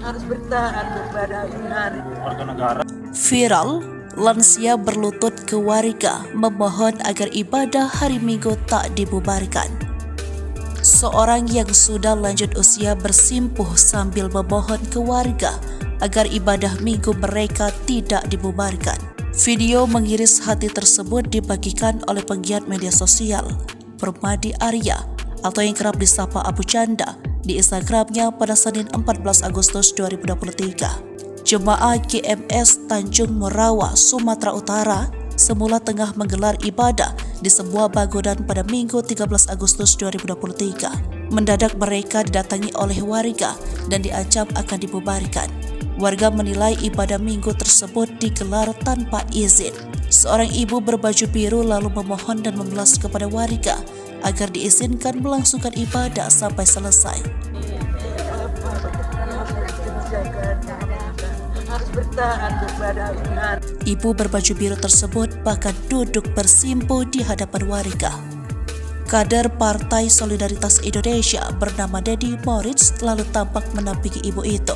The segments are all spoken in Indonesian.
harus bertahan kepada iman. Warga negara. Viral, lansia berlutut ke warga memohon agar ibadah hari Minggu tak dibubarkan. Seorang yang sudah lanjut usia bersimpuh sambil memohon ke warga agar ibadah Minggu mereka tidak dibubarkan. Video mengiris hati tersebut dibagikan oleh penggiat media sosial Permadi Arya atau yang kerap disapa Abu Canda di Instagramnya pada Senin 14 Agustus 2023. Jemaah GMS Tanjung Morawa, Sumatera Utara semula tengah menggelar ibadah di sebuah bangunan pada Minggu 13 Agustus 2023. Mendadak mereka didatangi oleh warga dan diancam akan dibubarkan. Warga menilai ibadah Minggu tersebut digelar tanpa izin. Seorang ibu berbaju biru lalu memohon dan memelas kepada warga agar diizinkan melangsungkan ibadah sampai selesai. Harus bertahan kepada iman. Ibu berbaju biru tersebut bahkan duduk bersimpuh di hadapan warga. Kader Partai Solidaritas Indonesia bernama Deddy Moritz lalu tampak menampingi ibu itu.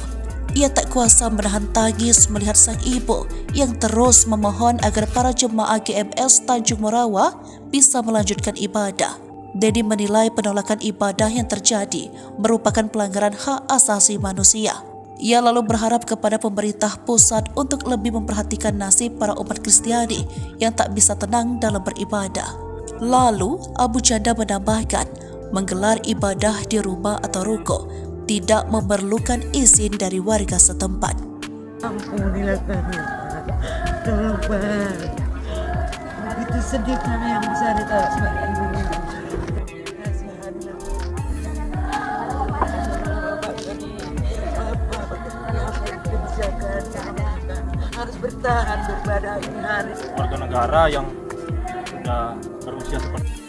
Ia tak kuasa menahan tangis melihat sang ibu yang terus memohon agar para jemaah GMS Tanjung Morawa bisa melanjutkan ibadah. Deddy menilai penolakan ibadah yang terjadi merupakan pelanggaran hak asasi manusia. Ia lalu berharap kepada pemerintah pusat untuk lebih memperhatikan nasib para umat Kristiani yang tak bisa tenang dalam beribadah. Lalu, Abu Canda menambahkan, menggelar ibadah di rumah atau ruko tidak memerlukan izin dari warga setempat. Ampunilah kami, Pak. Tolong, Pak. Begitu sedih kami yang besar itu sebagai ibu. Harus bertahan kepada iman. Warga negara yang sudah berusia seperti